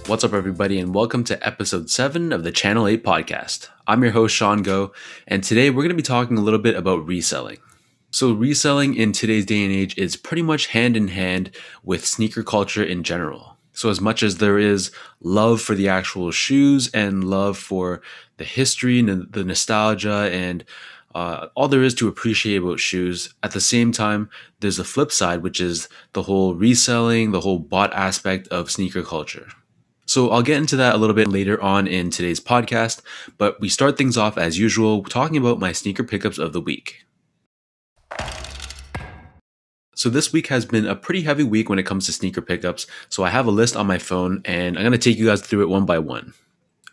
What's up, everybody, and welcome to episode 7 of the Channel 8 podcast. I'm your host, Sean Go, and today we're going to be talking a little bit about reselling. So, reselling in today's day and age is pretty much hand in hand with sneaker culture in general. So, as much as there is love for the actual shoes and love for the history and the nostalgia and all there is to appreciate about shoes, at the same time, there's a flip side, which is the whole reselling, the whole bought aspect of sneaker culture. So I'll get into that a little bit later on in today's podcast, but we start things off as usual talking about my sneaker pickups of the week. So this week has been a pretty heavy week when it comes to sneaker pickups, so I have a list on my phone and I'm going to take you guys through it one by one.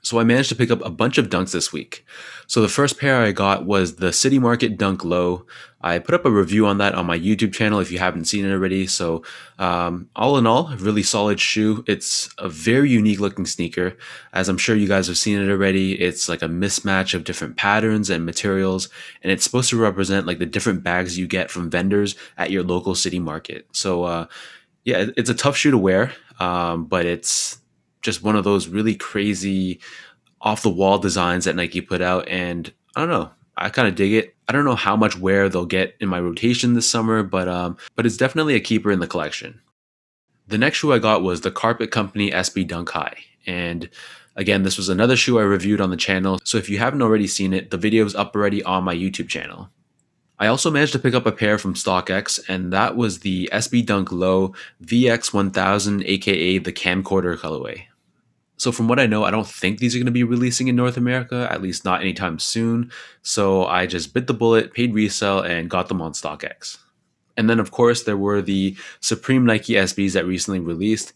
So I managed to pick up a bunch of dunks this week. So the first pair I got was the City Market Dunk Low. I put up a review on that on my YouTube channel if you haven't seen it already. So all in all, a really solid shoe. It's a very unique looking sneaker. As I'm sure you guys have seen it already, it's like a mismatch of different patterns and materials. And it's supposed to represent like the different bags you get from vendors at your local city market. So yeah, it's a tough shoe to wear, but it's just one of those really crazy off the wall designs that Nike put out. And I don't know, I kind of dig it. I don't know how much wear they'll get in my rotation this summer, but it's definitely a keeper in the collection. The next shoe I got was the Carpet Company SB Dunk High. And again, this was another shoe I reviewed on the channel. So if you haven't already seen it, the video is up already on my YouTube channel. I also managed to pick up a pair from StockX, and that was the SB Dunk Low VX1000, aka the camcorder colorway. So from what I know, I don't think these are going to be releasing in North America, at least not anytime soon. So I just bit the bullet, paid resale, and got them on StockX. And then, of course, there were the Supreme Nike SBs that recently released.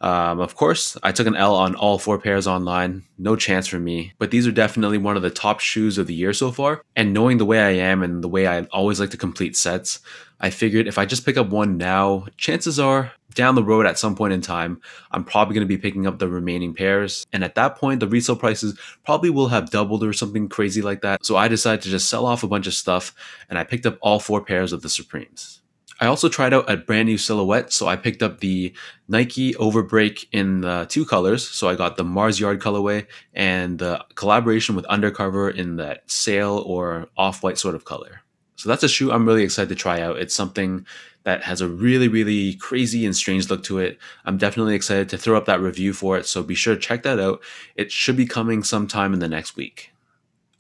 Of course, I took an L on all 4 pairs online. No chance for me. But these are definitely one of the top shoes of the year so far. And knowing the way I am and the way I always like to complete sets, I figured if I just pick up one now, chances are down the road at some point in time, I'm probably going to be picking up the remaining pairs. And at that point, the resale prices probably will have doubled or something crazy like that. So I decided to just sell off a bunch of stuff and I picked up all 4 pairs of the Supremes. I also tried out a brand new silhouette, so I picked up the Nike Overbreak in 2 colors. So I got the Mars Yard colorway and the collaboration with Undercover in that sail or off-white sort of color. So that's a shoe I'm really excited to try out. It's something that has a really, really crazy and strange look to it. I'm definitely excited to throw up that review for it, so be sure to check that out. It should be coming sometime in the next week.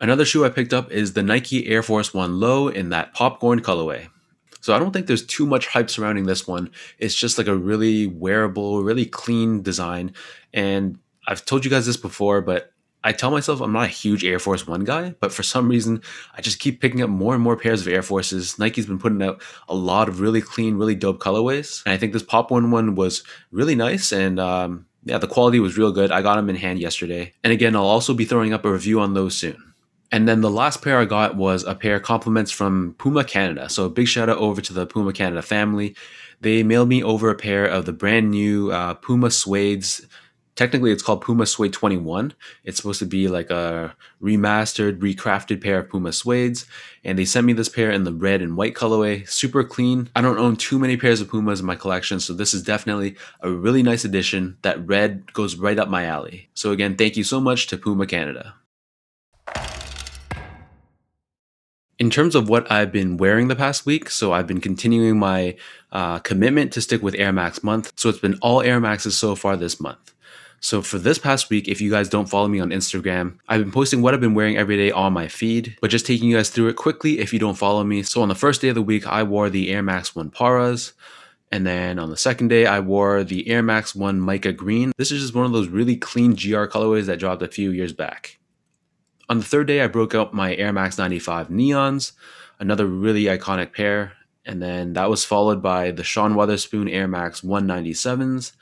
Another shoe I picked up is the Nike Air Force 1 Low in that popcorn colorway. So I don't think there's too much hype surrounding this one. It's just like a really wearable, really clean design. And I've told you guys this before, but I tell myself I'm not a huge Air Force 1 guy, but for some reason, I just keep picking up more and more pairs of Air Forces. Nike's been putting out a lot of really clean, really dope colorways. And I think this popcorn one was really nice. And yeah, the quality was real good. I got them in hand yesterday. And again, I'll also be throwing up a review on those soon. And then the last pair I got was a pair of compliments from Puma Canada. So a big shout out over to the Puma Canada family. They mailed me over a pair of the brand new Puma Suedes. Technically, it's called Puma Suede 21. It's supposed to be like a remastered, recrafted pair of Puma Suedes. And they sent me this pair in the red and white colorway. Super clean. I don't own too many pairs of Pumas in my collection, so this is definitely a really nice addition. That red goes right up my alley. So again, thank you so much to Puma Canada. In terms of what I've been wearing the past week, so I've been continuing my commitment to stick with Air Max month. So it's been all Air Maxes so far this month. So for this past week, if you guys don't follow me on Instagram, I've been posting what I've been wearing every day on my feed, but just taking you guys through it quickly if you don't follow me. So on the first day of the week, I wore the Air Max 1 Paras. And then on the second day, I wore the Air Max 1 Mica Green. This is just one of those really clean GR colorways that dropped a few years back. On the third day, I broke out my Air Max 95 Neons, another really iconic pair. And then that was followed by the Sean Wotherspoon Air Max 197s.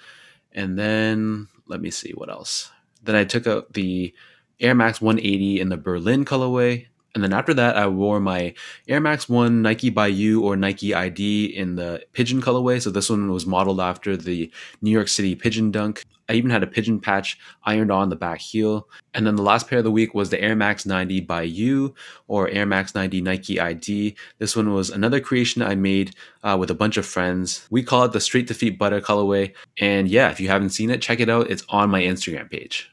And then, let me see what else. Then I took out the Air Max 180 in the Berlin colorway. And then after that, I wore my Air Max 1 Nike Bayou or Nike ID in the Pigeon colorway. So this one was modeled after the New York City Pigeon Dunk. I even had a pigeon patch ironed on the back heel. And then the last pair of the week was the Air Max 90 by You, or Air Max 90 Nike ID. This one was another creation I made with a bunch of friends. We call it the Straight to Feet Butter colorway. And yeah, if you haven't seen it, check it out. It's on my Instagram page.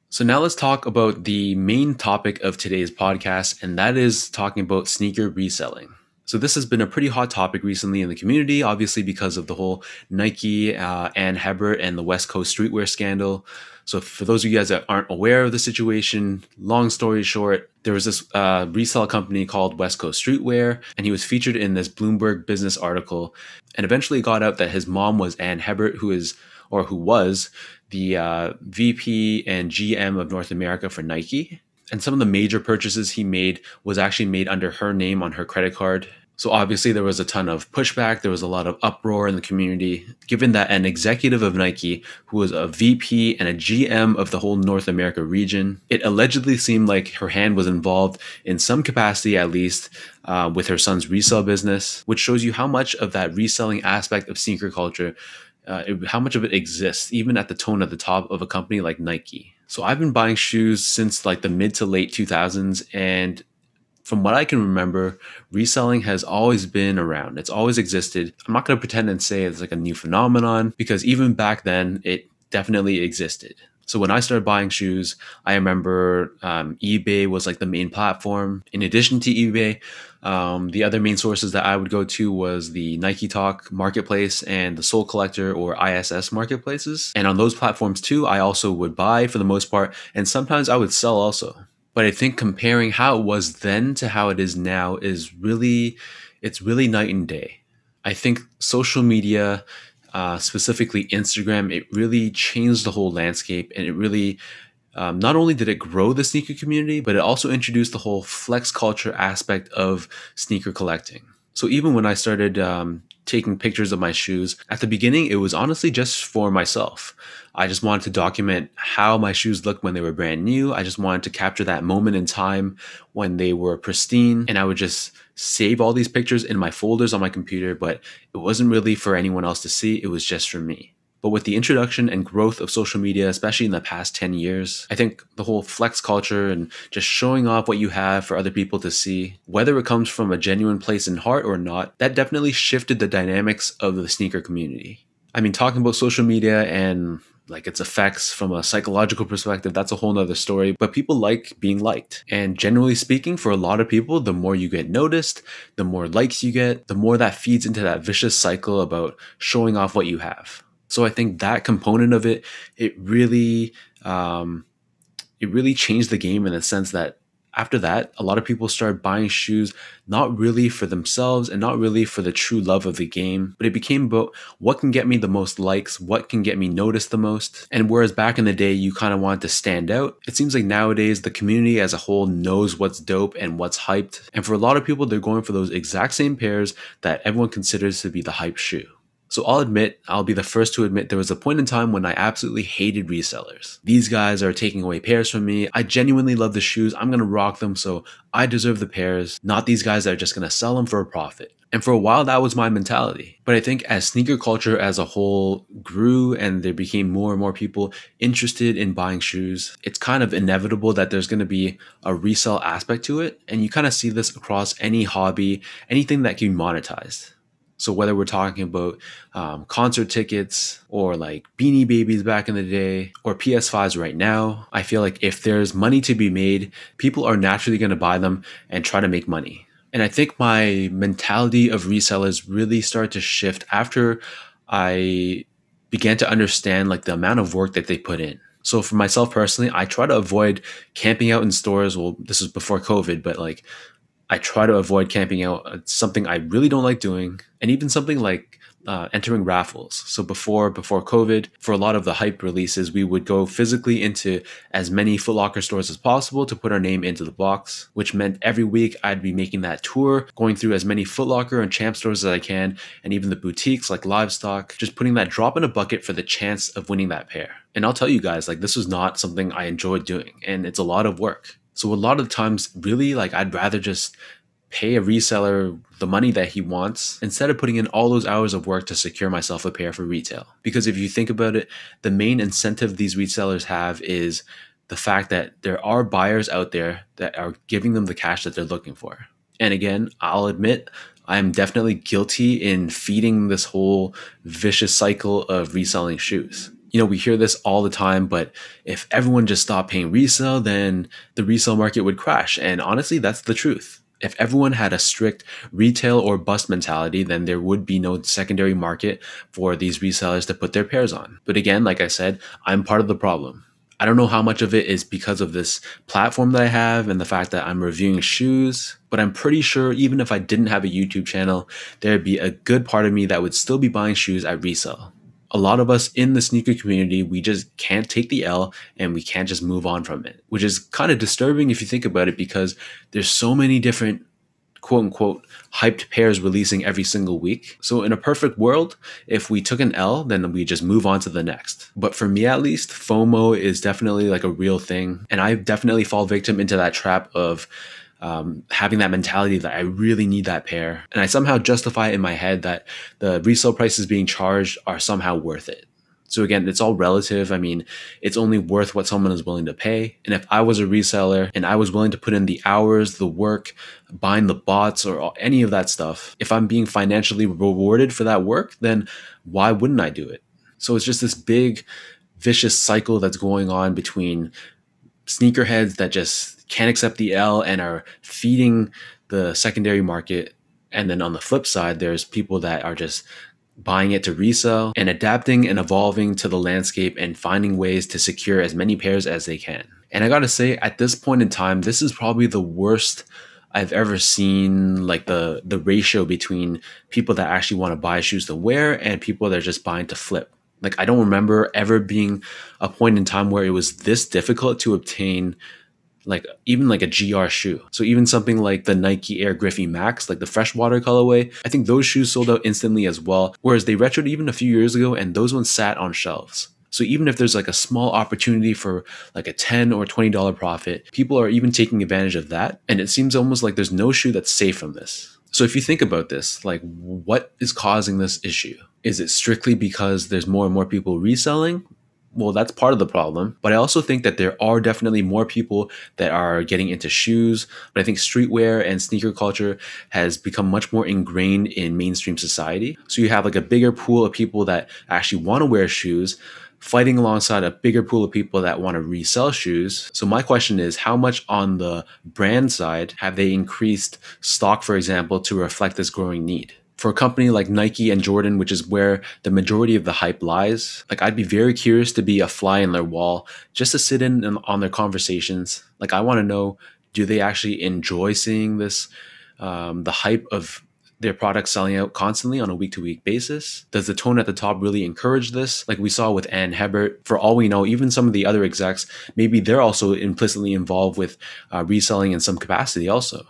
So now let's talk about the main topic of today's podcast, and that is talking about sneaker reselling. So this has been a pretty hot topic recently in the community, obviously because of the whole Nike and Hebert and the West Coast streetwear scandal. So for those of you guys that aren't aware of the situation, long story short, there was this resale company called West Coast Streetwear, and he was featured in this Bloomberg business article. And eventually got out that his mom was Ann Hebert, who was the VP and GM of North America for Nike. And some of the major purchases he made was actually made under her name on her credit card. So obviously there was a ton of pushback. There was a lot of uproar in the community, given that an executive of Nike, who was a VP and a GM of the whole North America region, it allegedly seemed like her hand was involved in some capacity, at least, with her son's resale business, which shows you how much of that reselling aspect of sneaker culture how much of it exists, even at the tone at the top of a company like Nike. So I've been buying shoes since like the mid to late 2000s. And from what I can remember, reselling has always been around. It's always existed. I'm not going to pretend and say it's like a new phenomenon, because even back then, it definitely existed. So when I started buying shoes, I remember eBay was like the main platform. In addition to eBay, the other main sources that I would go to was the Nike Talk marketplace and the Soul Collector or ISS marketplaces. And on those platforms too, I also would buy for the most part, and sometimes I would sell also. But I think comparing how it was then to how it is now is it's really night and day. I think social media, specifically Instagram, it really changed the whole landscape, and it really not only did it grow the sneaker community, but it also introduced the whole flex culture aspect of sneaker collecting. So even when I started taking pictures of my shoes, at the beginning, it was honestly just for myself. I just wanted to document how my shoes looked when they were brand new. I just wanted to capture that moment in time when they were pristine, and I would just save all these pictures in my folders on my computer, but it wasn't really for anyone else to see. It was just for me. But with the introduction and growth of social media, especially in the past 10 years, I think the whole flex culture and just showing off what you have for other people to see, whether it comes from a genuine place in heart or not, that definitely shifted the dynamics of the sneaker community. I mean, talking about social media and like its effects from a psychological perspective, that's a whole nother story, but people like being liked. And generally speaking, for a lot of people, the more you get noticed, the more likes you get, the more that feeds into that vicious cycle about showing off what you have. So I think that component of it, it really changed the game in the sense that after that, a lot of people started buying shoes not really for themselves and not really for the true love of the game, but it became about what can get me the most likes, what can get me noticed the most. And whereas back in the day, you kind of wanted to stand out, it seems like nowadays the community as a whole knows what's dope and what's hyped. And for a lot of people, they're going for those exact same pairs that everyone considers to be the hype shoe. So I'll be the first to admit there was a point in time when I absolutely hated resellers. These guys are taking away pairs from me. I genuinely love the shoes. I'm going to rock them, so I deserve the pairs, not these guys that are just going to sell them for a profit. And for a while, that was my mentality. But I think as sneaker culture as a whole grew and there became more and more people interested in buying shoes, it's kind of inevitable that there's going to be a resale aspect to it. And you kind of see this across any hobby, anything that can be monetized. So whether we're talking about concert tickets or like Beanie Babies back in the day or PS5s right now, I feel like if there's money to be made, people are naturally going to buy them and try to make money. And I think my mentality of resellers really started to shift after I began to understand like the amount of work that they put in. So for myself personally, I try to avoid camping out in stores. Well, this was before COVID, but like I try to avoid camping out. It's something I really don't like doing. And even something like entering raffles. So before COVID, for a lot of the hype releases, we would go physically into as many Foot Locker stores as possible to put our name into the box, which meant every week I'd be making that tour, going through as many Foot Locker and Champ stores as I can, and even the boutiques like Livestock, just putting that drop in a bucket for the chance of winning that pair. And I'll tell you guys, like this was not something I enjoyed doing, and it's a lot of work. So a lot of the times, really, like I'd rather just pay a reseller the money that he wants instead of putting in all those hours of work to secure myself a pair for retail. Because if you think about it, the main incentive these resellers have is the fact that there are buyers out there that are giving them the cash that they're looking for. And again, I'll admit, I'm definitely guilty in feeding this whole vicious cycle of reselling shoes. You know, we hear this all the time, but if everyone just stopped paying resale, then the resale market would crash. And honestly, that's the truth. If everyone had a strict retail or bust mentality, then there would be no secondary market for these resellers to put their pairs on. But again, like I said, I'm part of the problem. I don't know how much of it is because of this platform that I have and the fact that I'm reviewing shoes, but I'm pretty sure even if I didn't have a YouTube channel, there'd be a good part of me that would still be buying shoes at resale. A lot of us in the sneaker community, we just can't take the L and we can't just move on from it, which is kind of disturbing if you think about it, because there's so many different quote unquote hyped pairs releasing every single week. So in a perfect world, if we took an L, then we just move on to the next. But for me at least, FOMO is definitely like a real thing. And I definitely fall victim into that trap of having that mentality that I really need that pair. And I somehow justify it in my head that the resale prices being charged are somehow worth it. So again, it's all relative. I mean, it's only worth what someone is willing to pay. And if I was a reseller and I was willing to put in the hours, the work, buying the bots or any of that stuff, if I'm being financially rewarded for that work, then why wouldn't I do it? So it's just this big vicious cycle that's going on between sneakerheads that just can't accept the L and are feeding the secondary market. And then on the flip side, there's people that are just buying it to resell and adapting and evolving to the landscape and finding ways to secure as many pairs as they can. And I gotta say, at this point in time, this is probably the worst I've ever seen, like the ratio between people that actually want to buy shoes to wear and people that are just buying to flip. Like, I don't remember ever being a point in time where it was this difficult to obtain like even like a GR shoe. So even something like the Nike Air Griffey Max, like the freshwater colorway, I think those shoes sold out instantly as well. Whereas they retroed even a few years ago and those ones sat on shelves. So even if there's like a small opportunity for like a $10 or $20 profit, people are even taking advantage of that. And it seems almost like there's no shoe that's safe from this. So if you think about this, like what is causing this issue? Is it strictly because there's more and more people reselling? Well, that's part of the problem. But I also think that there are definitely more people that are getting into shoes. But I think streetwear and sneaker culture has become much more ingrained in mainstream society. So you have like a bigger pool of people that actually want to wear shoes fighting alongside a bigger pool of people that want to resell shoes. So my question is, how much on the brand side have they increased stock, for example, to reflect this growing need? For a company like Nike and Jordan, which is where the majority of the hype lies, like I'd be very curious to be a fly in their wall, just to sit in on their conversations. Like I want to know, do they actually enjoy seeing this, the hype of their products selling out constantly on a week-to-week basis? Does the tone at the top really encourage this? Like we saw with Hebert, for all we know, even some of the other execs, maybe they're also implicitly involved with reselling in some capacity also.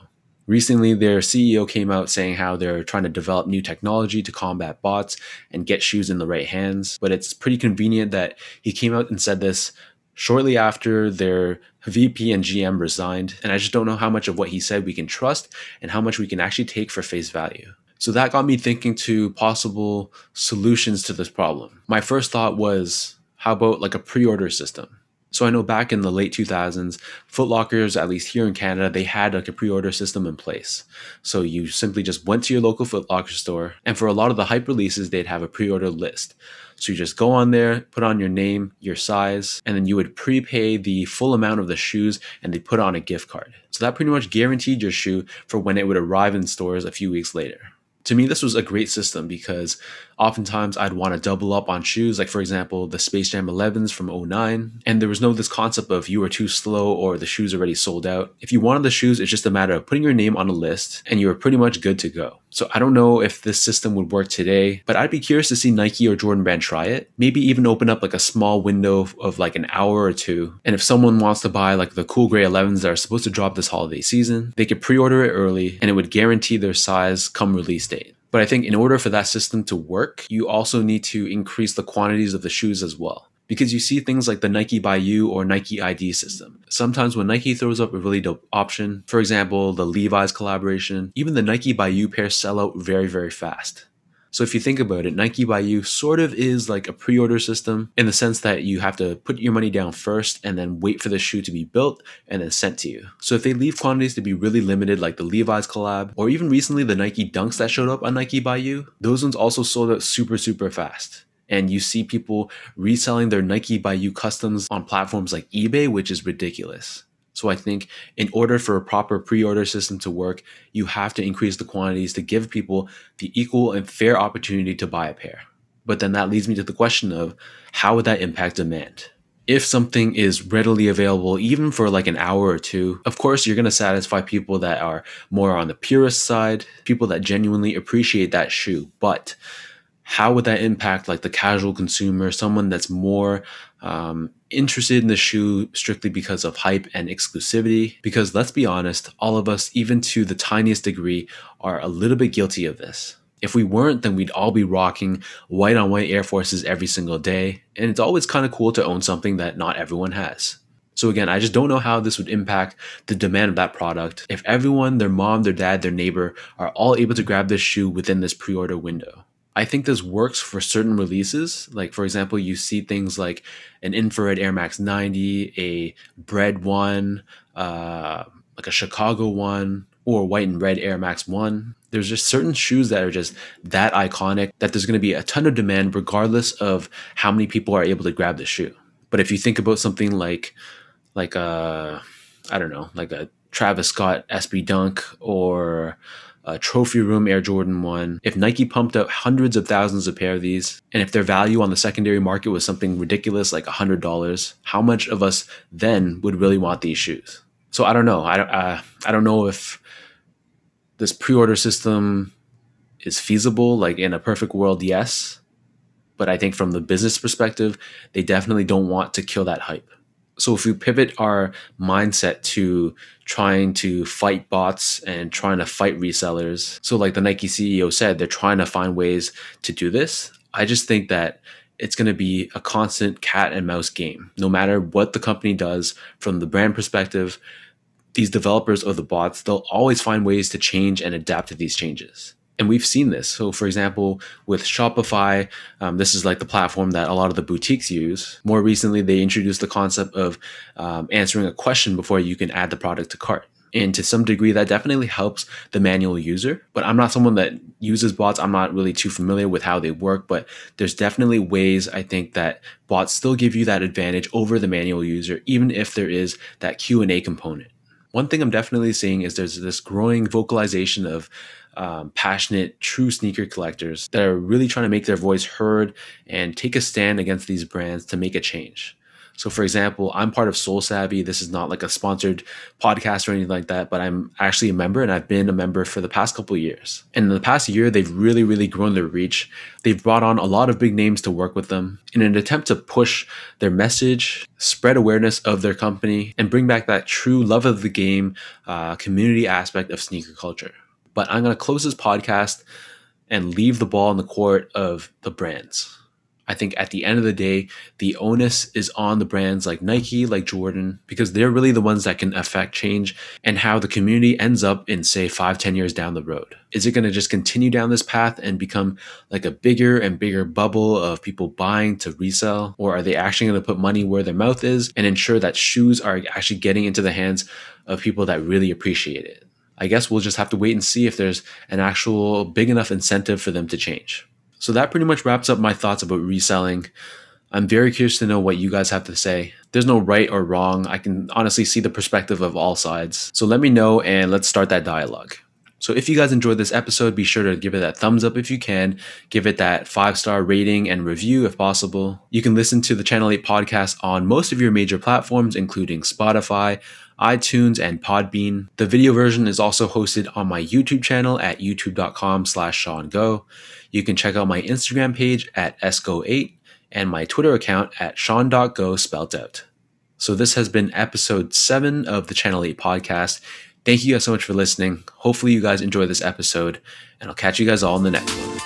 Recently, their CEO came out saying how they're trying to develop new technology to combat bots and get shoes in the right hands. But it's pretty convenient that he came out and said this shortly after their VP and GM resigned. And I just don't know how much of what he said we can trust and how much we can actually take for face value. So that got me thinking to possible solutions to this problem. My first thought was, how about like a pre-order system? So I know back in the late 2000s, Foot Lockers, at least here in Canada, they had like a pre-order system in place. So you simply just went to your local Foot Locker store, and for a lot of the hype releases, they'd have a pre-order list. So you just go on there, put on your name, your size, and then you would prepay the full amount of the shoes and they put on a gift card. So that pretty much guaranteed your shoe for when it would arrive in stores a few weeks later. To me, this was a great system because oftentimes I'd want to double up on shoes, like for example, the Space Jam 11s from '09. And there was no this concept of you were too slow or the shoes already sold out. If you wanted the shoes, it's just a matter of putting your name on a list and you were pretty much good to go. So I don't know if this system would work today, but I'd be curious to see Nike or Jordan Brand try it. Maybe even open up like a small window of like an hour or two. And if someone wants to buy like the cool gray 11s that are supposed to drop this holiday season, they could pre-order it early and it would guarantee their size come release date. But I think in order for that system to work, you also need to increase the quantities of the shoes as well. Because you see things like the Nike by You or Nike ID system. Sometimes when Nike throws up a really dope option, for example, the Levi's collaboration, even the Nike by You pairs sell out very, very fast. So if you think about it, Nike by You sort of is like a pre-order system in the sense that you have to put your money down first and then wait for the shoe to be built and then sent to you. So if they leave quantities to be really limited, like the Levi's collab, or even recently the Nike Dunks that showed up on Nike by You, those ones also sold out super, super fast. And you see people reselling their Nike by You customs on platforms like eBay, which is ridiculous. So I think in order for a proper pre-order system to work, you have to increase the quantities to give people the equal and fair opportunity to buy a pair. But then that leads me to the question of how would that impact demand? If something is readily available, even for like an hour or two, of course, you're going to satisfy people that are more on the purist side, people that genuinely appreciate that shoe. But how would that impact like the casual consumer, someone that's more interested in the shoe strictly because of hype and exclusivity? Because let's be honest, all of us, even to the tiniest degree, are a little bit guilty of this. If we weren't, then we'd all be rocking white on white Air Forces every single day. And it's always kind of cool to own something that not everyone has. So again, I just don't know how this would impact the demand of that product if everyone, their mom, their dad, their neighbor, are all able to grab this shoe within this pre-order window. I think this works for certain releases. Like, for example, you see things like an infrared Air Max 90, a Bread 1, like a Chicago 1, or white and red Air Max 1. There's just certain shoes that are just that iconic that there's going to be a ton of demand regardless of how many people are able to grab the shoe. But if you think about something like a Travis Scott SB Dunk or a Trophy Room Air Jordan 1, if Nike pumped out hundreds of thousands of pair of these, and if their value on the secondary market was something ridiculous like $100, how much of us then would really want these shoes? So I don't know. I don't know if this pre-order system is feasible. Like in a perfect world, yes. But I think from the business perspective, they definitely don't want to kill that hype. So if we pivot our mindset to trying to fight bots and trying to fight resellers, so like the Nike CEO said, they're trying to find ways to do this. I just think that it's going to be a constant cat and mouse game. No matter what the company does from the brand perspective, these developers of the bots, they'll always find ways to change and adapt to these changes. And we've seen this. So for example, with Shopify, this is like the platform that a lot of the boutiques use. More recently, they introduced the concept of answering a question before you can add the product to cart. And to some degree, that definitely helps the manual user. But I'm not someone that uses bots. I'm not really too familiar with how they work. But there's definitely ways, I think, that bots still give you that advantage over the manual user, even if there is that Q&A component. One thing I'm definitely seeing is there's this growing vocalization of passionate, true sneaker collectors that are really trying to make their voice heard and take a stand against these brands to make a change. So for example, I'm part of Soul Savvy. This is not like a sponsored podcast or anything like that, but I'm actually a member and I've been a member for the past couple of years. And in the past year, they've really, really grown their reach. They've brought on a lot of big names to work with them in an attempt to push their message, spread awareness of their company, and bring back that true love of the game, community aspect of sneaker culture. But I'm going to close this podcast and leave the ball in the court of the brands. I think at the end of the day, the onus is on the brands like Nike, like Jordan, because they're really the ones that can affect change and how the community ends up in, say, 5-10 years down the road. Is it going to just continue down this path and become like a bigger and bigger bubble of people buying to resell? Or are they actually going to put money where their mouth is and ensure that shoes are actually getting into the hands of people that really appreciate it? I guess we'll just have to wait and see if there's an actual big enough incentive for them to change. So that pretty much wraps up my thoughts about reselling. I'm very curious to know what you guys have to say. There's no right or wrong. I can honestly see the perspective of all sides. So let me know and let's start that dialogue. So if you guys enjoyed this episode, be sure to give it that thumbs up if you can. Give it that 5-star rating and review if possible. You can listen to the Channel 8 podcast on most of your major platforms, including Spotify, iTunes, and Podbean. The video version is also hosted on my YouTube channel at youtube.com/SeanGo. You can check out my Instagram page at esgo8 and my Twitter account at sean.go spelt out. So this has been episode 7 of the Channel 8 podcast. Thank you guys so much for listening. Hopefully you guys enjoy this episode, and I'll catch you guys all in the next one.